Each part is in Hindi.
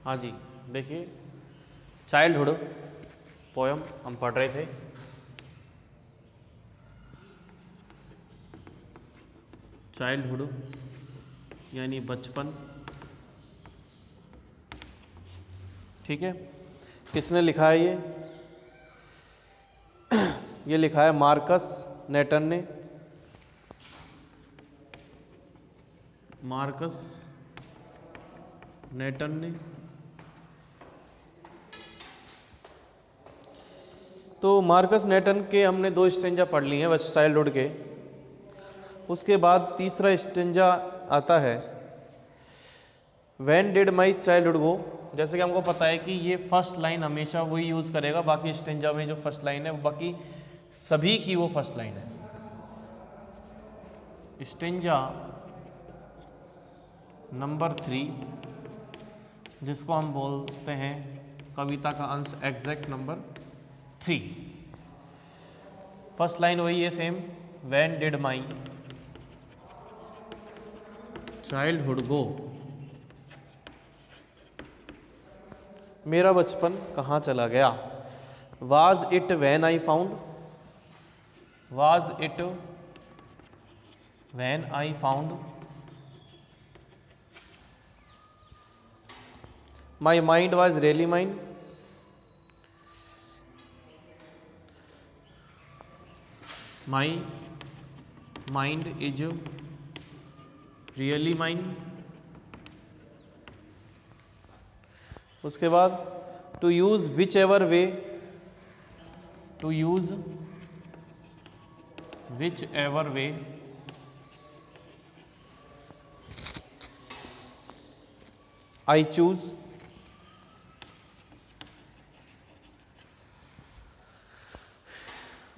हाँ जी, देखिए चाइल्डहुड पोयम हम पढ़ रहे थे। चाइल्डहुड यानी बचपन, ठीक है। किसने लिखा है ये लिखा है मार्कस नेटन ने। मार्कस नेटन ने। तो मार्कस नेटन के हमने 2 स्टेंजा पढ़ लिए हैं बस चाइल्डहुड के। उसके बाद तीसरा स्टेंजा आता है व्हेन डिड माई चाइल्डहुड गो। जैसे कि हमको पता है कि ये फर्स्ट लाइन हमेशा वही यूज़ करेगा, बाकी स्टेंजा में जो फर्स्ट लाइन है वो बाकी सभी की वो फर्स्ट लाइन है। स्टेंजा नंबर 3 जिसको हम बोलते हैं कविता का अंश एग्जैक्ट नंबर 3। फर्स्ट लाइन वही है same, when did my childhood go. मेरा बचपन कहाँ चला गया। Was it when I found. Was it when I found my mind was really mine. My mind is really mine. उसके बाद to use whichever way. To use whichever way I choose.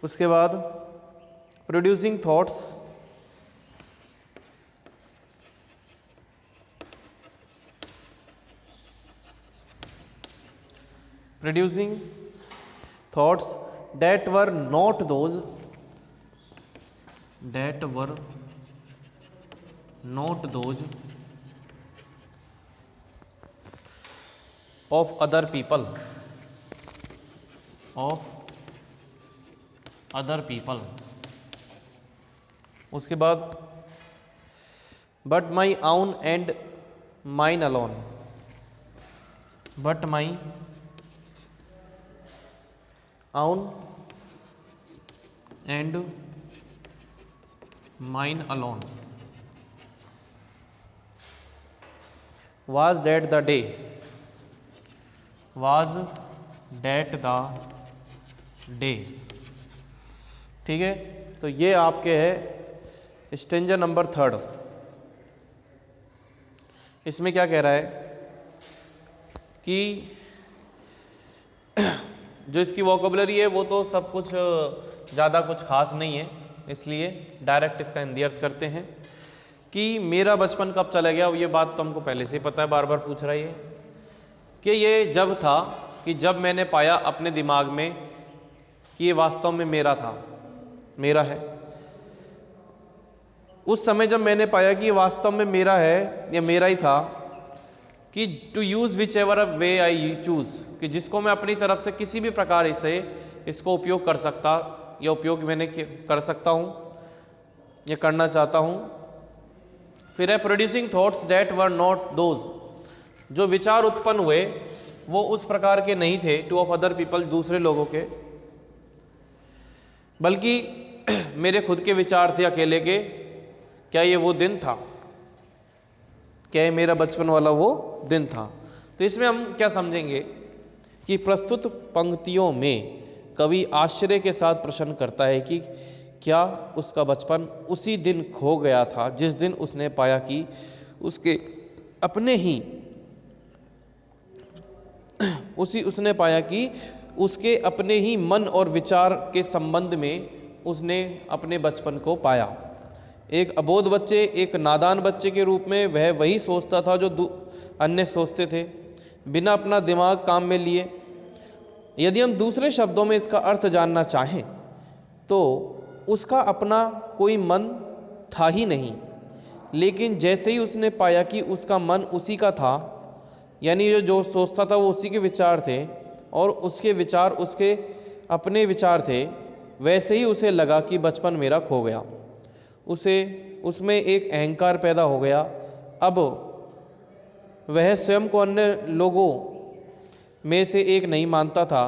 उसके बाद producing thoughts. Producing thoughts that were not those of other people उसके बाद but my own and mine alone। but my own and mine alone was that the day। was that the day, ठीक है। तो ये आपके है स्टेंजा नंबर 3। इसमें क्या कह रहा है कि जो इसकी वोकेबुलरी है वो तो सब कुछ ज़्यादा कुछ खास नहीं है, इसलिए डायरेक्ट इसका हिंदी अर्थ करते हैं कि मेरा बचपन कब चला गया। ये बात तो हमको पहले से ही पता है, बार बार पूछ रहा है कि ये जब था कि जब मैंने पाया अपने दिमाग में कि ये वास्तव में मेरा था, मेरा है। उस समय जब मैंने पाया कि ये वास्तव में मेरा है या मेरा ही था, कि to use whichever way I choose, कि जिसको मैं अपनी तरफ से किसी भी प्रकार से इसको उपयोग कर सकता या उपयोग मैंने कर सकता हूँ या करना चाहता हूँ। फिर है producing thoughts that were not those, जो विचार उत्पन्न हुए वो उस प्रकार के नहीं थे टू ऑफ अदर पीपल, दूसरे लोगों के, बल्कि मेरे खुद के विचार थे अकेले के। क्या ये वो दिन था? क्या ये मेरा बचपन वाला वो दिन था? तो इसमें हम क्या समझेंगे कि प्रस्तुत पंक्तियों में कवि आश्चर्य के साथ प्रश्न करता है कि क्या उसका बचपन उसी दिन खो गया था जिस दिन उसने पाया कि उसके अपने ही उसने पाया कि उसके अपने ही मन और विचार के संबंध में उसने अपने बचपन को पाया। एक अबोध बच्चे, एक नादान बच्चे के रूप में वह वही सोचता था जो अन्य सोचते थे, बिना अपना दिमाग काम में लिए। यदि हम दूसरे शब्दों में इसका अर्थ जानना चाहें तो उसका अपना कोई मन था ही नहीं, लेकिन जैसे ही उसने पाया कि उसका मन उसी का था, यानी जो सोचता था वो उसी के विचार थे और उसके विचार उसके अपने विचार थे। वैसे ही उसे लगा कि बचपन मेरा खो गया। उसमें एक अहंकार पैदा हो गया। अब वह स्वयं को अन्य लोगों में से एक नहीं मानता था,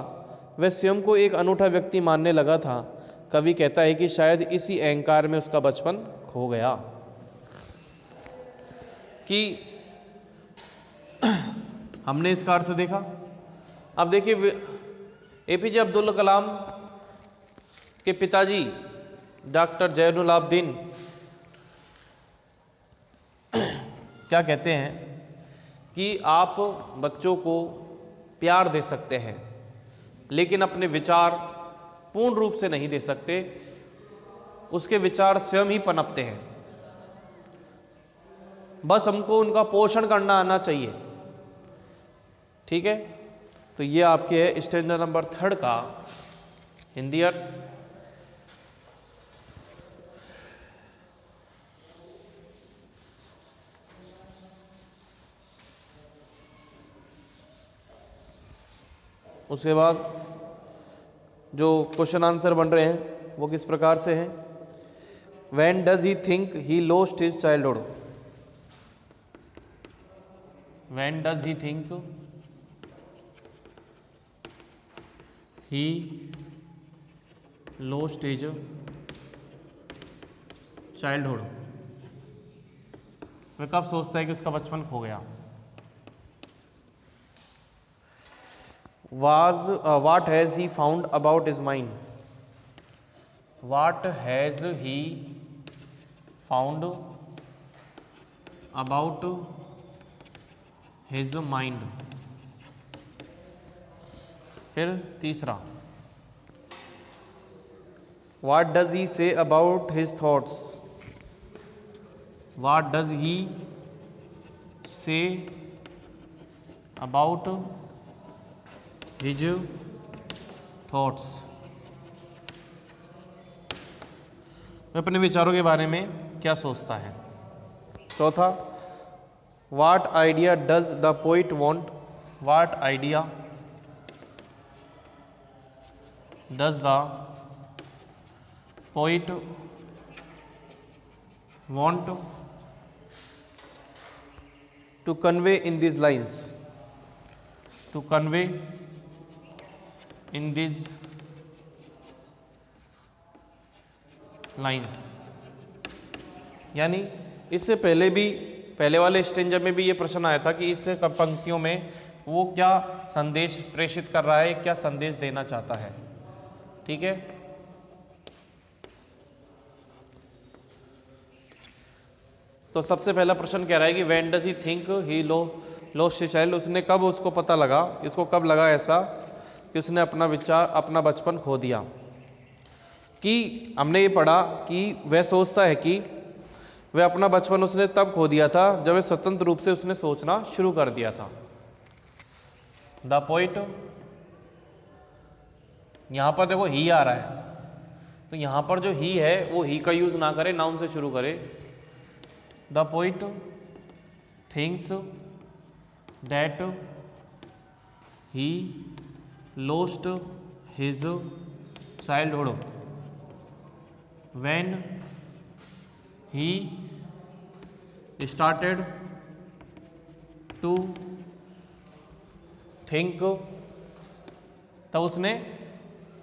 वह स्वयं को एक अनूठा व्यक्ति मानने लगा था। कवि कहता है कि शायद इसी अहंकार में उसका बचपन खो गया। कि हमने इसका अर्थ देखा। अब देखिए एपीजे अब्दुल कलाम के पिताजी डॉक्टर जैनुल आबदीन क्या कहते हैं कि आप बच्चों को प्यार दे सकते हैं लेकिन अपने विचार पूर्ण रूप से नहीं दे सकते, उसके विचार स्वयं ही पनपते हैं। बस हमको उनका पोषण करना आना चाहिए। ठीक है, तो ये आपके है स्टैंडा नंबर 3 का हिंदी अर्थ। उसके बाद जो क्वेश्चन आंसर बन रहे हैं वो किस प्रकार से हैं। When does he think he lost his childhood? When does he think he lost his childhood? वह कब सोचता है कि उसका बचपन खो गया? What has he found about his mind? What has he found about his mind? फिर तीसरा, What does he say about his thoughts? What does he say about his thoughts? वह अपने विचारों के बारे में क्या सोचता है। चौथा, What idea does the poet want? What idea does the poet want to convey in these lines? To convey in these lines, यानी इससे पहले भी पहले वाले स्टेंजा में भी ये प्रश्न आया था कि इस पंक्तियों में वो क्या संदेश प्रेषित कर रहा है, क्या संदेश देना चाहता है। ठीक है, तो सबसे पहला प्रश्न कह रहा है कि when does he think he lost his child? उसने कब उसको पता लगा, इसको कब लगा ऐसा कि उसने अपना विचार अपना बचपन खो दिया। कि हमने ये पढ़ा कि वह सोचता है कि वह अपना बचपन उसने तब खो दिया था जब वह स्वतंत्र रूप से उसने सोचना शुरू कर दिया था। द पोइट, यहाँ पर देखो ही आ रहा है, तो यहाँ पर जो ही है वो ही का यूज ना करे, नाउन से शुरू करे। The poet thinks that he lost his childhood when he started to think, तब उसने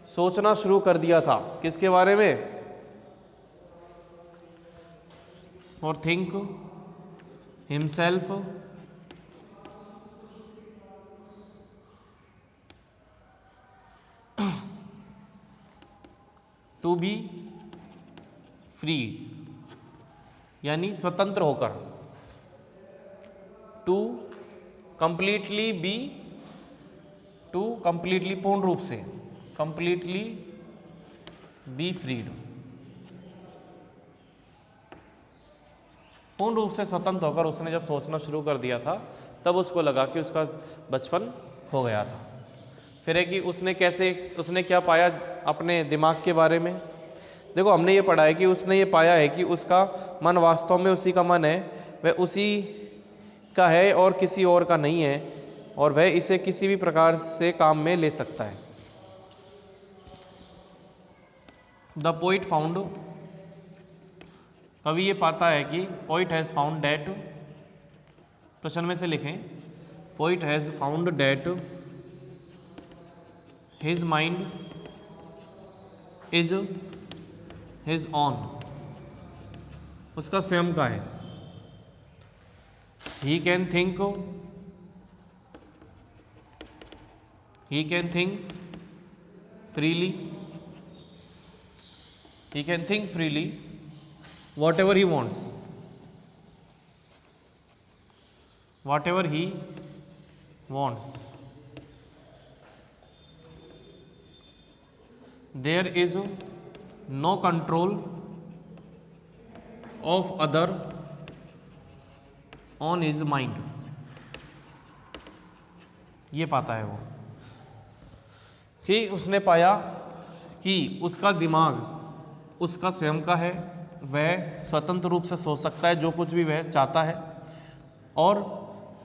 सोचना शुरू कर दिया था किसके बारे में? और think himself to be free, यानी स्वतंत्र होकर। To completely be, to completely पूर्ण रूप से, कंप्लीटली बी फ्रीड, पूर्ण रूप से स्वतंत्र होकर उसने जब सोचना शुरू कर दिया था तब उसको लगा कि उसका बचपन खो गया था। फिर है कि उसने क्या पाया अपने दिमाग के बारे में। देखो हमने ये पढ़ा है कि उसने ये पाया है कि उसका मन वास्तव में उसी का मन है, वह उसी का है और किसी और का नहीं है। और वह इसे किसी भी प्रकार से काम में ले सकता है। द पोइट फाउंड, कवि ये पाता है कि पोइट हैज़ फाउंड डैट, प्रश्न में से लिखें, poet has found that his mind is his on, उसका स्वयं का है। He can think, he can think freely, he can think freely whatever he wants, whatever he wants. There is no control of other on his mind. ये पाता है वो कि उसने पाया कि उसका दिमाग उसका स्वयं का है, वह स्वतंत्र रूप से सोच सकता है जो कुछ भी वह चाहता है, और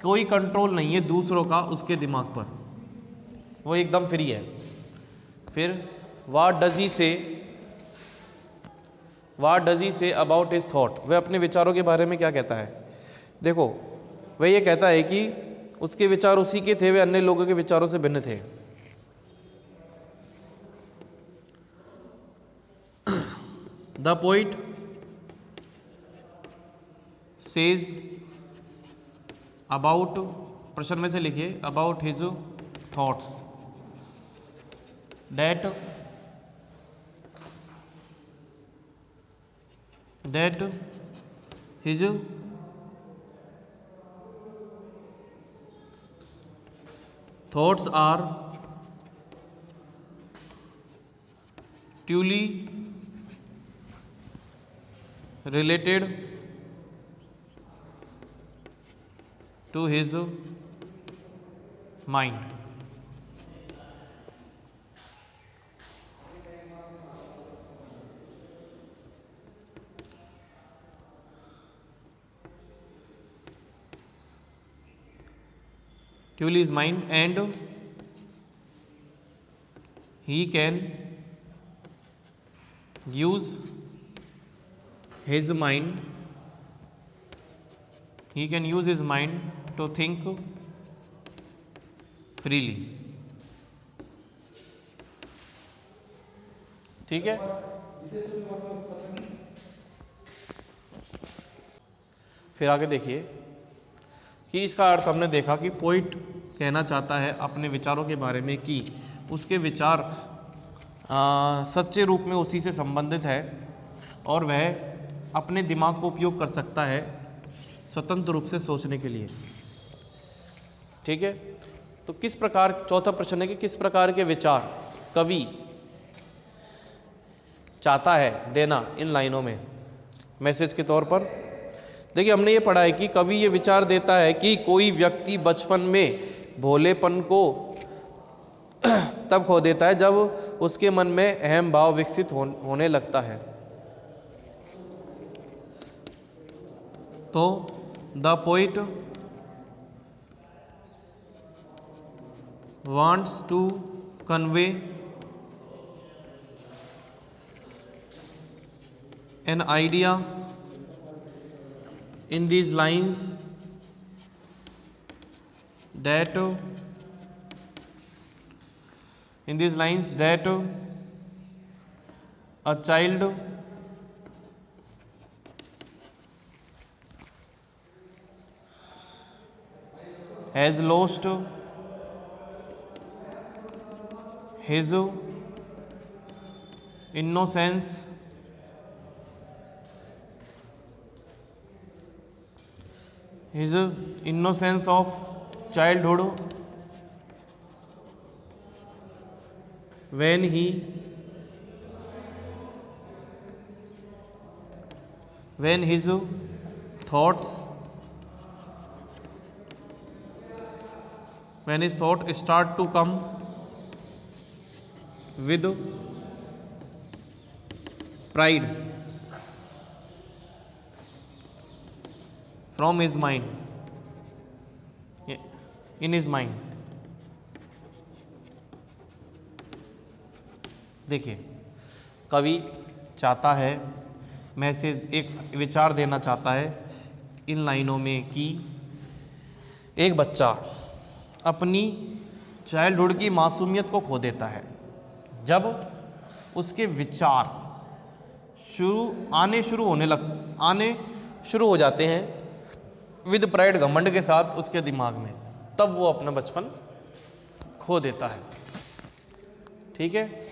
कोई कंट्रोल नहीं है दूसरों का उसके दिमाग पर, वो एकदम फ्री है। फिर what does he say about his thought, वह अपने विचारों के बारे में क्या कहता है। देखो, वह ये कहता है कि उसके विचार उसी के थे, वे अन्य लोगों के विचारों से भिन्न थे। द पोइट सेज अबाउट, प्रश्न में से लिखिए, about his thoughts that his thoughts are truly related to his mind. Truly his mind, and he can use his mind, to think freely. ठीक है। फिर आगे देखिए कि इसका अर्थ हमने देखा कि पोइट कहना चाहता है अपने विचारों के बारे में कि उसके विचार सच्चे रूप में उसी से संबंधित है और वह अपने दिमाग को उपयोग कर सकता है स्वतंत्र रूप से सोचने के लिए। ठीक है, तो किस प्रकार, चौथा प्रश्न है कि किस प्रकार के विचार कवि चाहता है देना इन लाइनों में मैसेज के तौर पर। देखिए, हमने ये पढ़ा है कि कवि ये विचार देता है कि कोई व्यक्ति बचपन में भोलेपन को तब खो देता है जब उसके मन में अहम भाव विकसित होने लगता है। तो the poet wants to convey an idea in these lines that a child has lost his innocence of childhood when his thoughts start to come with pride from his mind। In his mind. देखिए, कवि चाहता है, मैसेज एक विचार देना चाहता है इन लाइनों में कि एक बच्चा अपनी चाइल्डहुड की मासूमियत को खो देता है जब उसके विचार आने शुरू हो जाते हैं विद प्राइड, घमंड के साथ उसके दिमाग में, तब वो अपना बचपन खो देता है। ठीक है,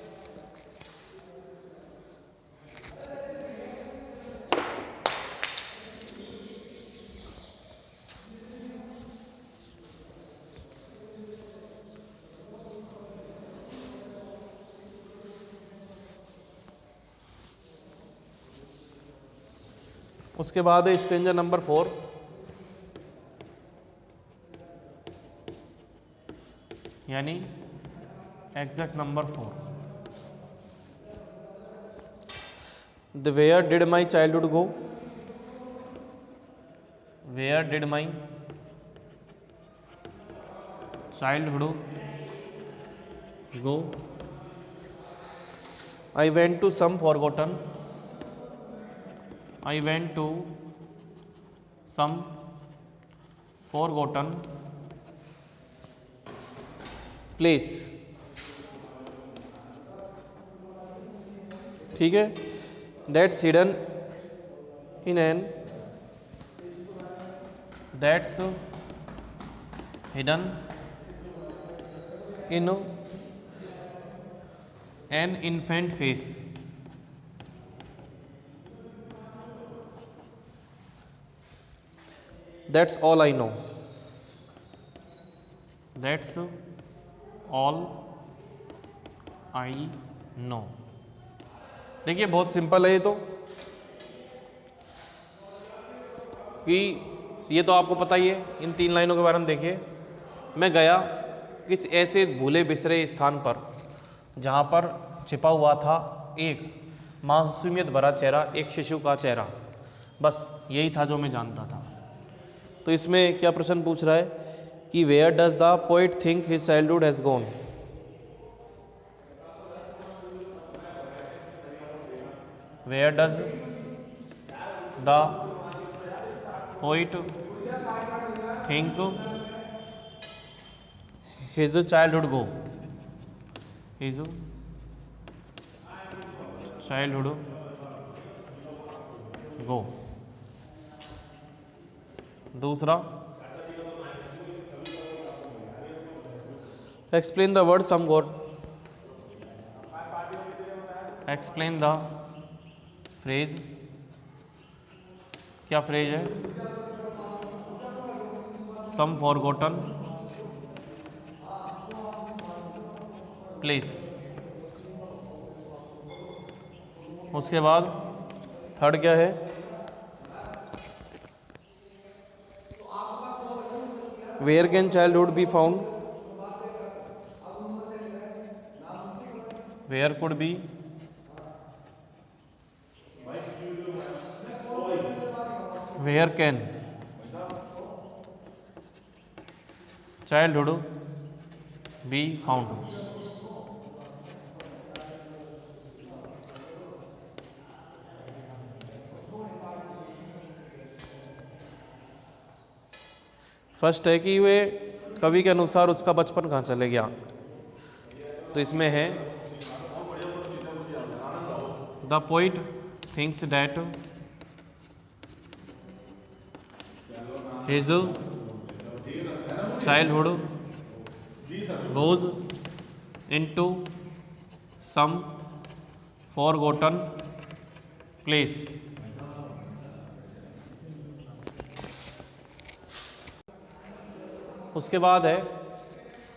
उसके बाद है स्टेंजर नंबर 4, यानी exact number 4। The where did my childhood go, where did my childhood go, I went to some forgotten, I went to some forgotten place। ठीक है, that's hidden in an infant face। That's all I know, that's all I know। देखिए, बहुत सिंपल है ये तो, कि ये तो आपको पता ही है। इन 3 लाइनों के बारे में देखिए, मैं गया किसी ऐसे भूले बिसरे स्थान पर जहाँ पर छिपा हुआ था एक मासूमियत भरा चेहरा, एक शिशु का चेहरा, बस यही था जो मैं जानता था। तो इसमें क्या प्रश्न पूछ रहा है कि where does the poet think his childhood has gone. Where does the poet think his childhood go, his childhood go. दूसरा, explain the word some god, explain the phrase, क्या फ्रेज है, सम फॉरगॉटन प्लेस। उसके बाद थर्ड क्या है, where can childhood be found, where could be where can childhood be found. First है कि वे कवि के अनुसार उसका बचपन कहाँ चले गया, तो इसमें है the poet thinks that his childhood goes into some forgotten place. उसके बाद है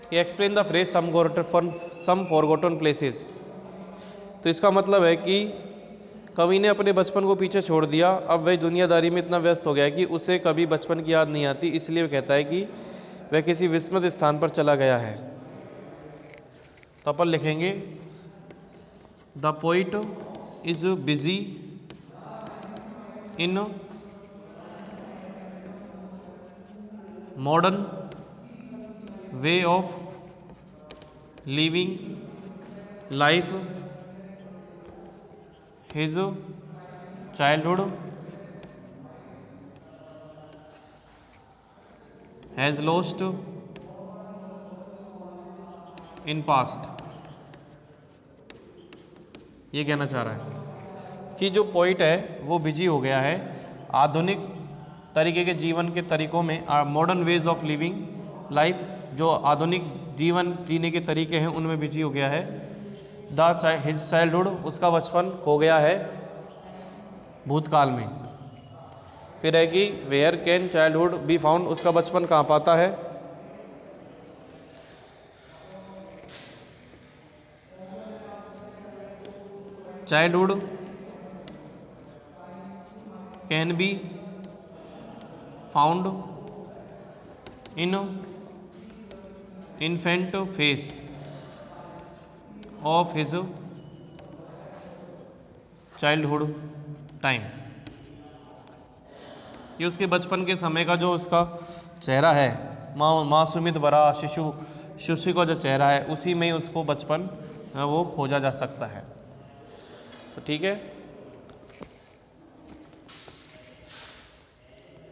कि explain the phrase some forgotten places. तो इसका मतलब है कि कवि ने अपने बचपन को पीछे छोड़ दिया, अब वह दुनियादारी में इतना व्यस्त हो गया कि उसे कभी बचपन की याद नहीं आती, इसलिए वह कहता है कि वह किसी विस्मृत स्थान पर चला गया है। तो अपन लिखेंगे the poet is busy in modern way of living life his childhood has lost in past. ये कहना चाह रहा है कि जो पोइट है वो बिजी हो गया है आधुनिक तरीके के जीवन के तरीकों में, modern ways of living life, जो आधुनिक जीवन जीने के तरीके हैं उनमें बिजी हो गया है। हिज चाइल्डहुड, उसका बचपन हो गया है भूतकाल में। फिर है कि where can childhood be found, उसका बचपन कहाँ पाता है। Childhood can be found in infant face of his childhood time. ये उसके बचपन के समय का जो उसका चेहरा है, मासूमियत भरा शिशु का जो चेहरा है, उसी में उसको बचपन वो खोजा जा सकता है। तो ठीक है।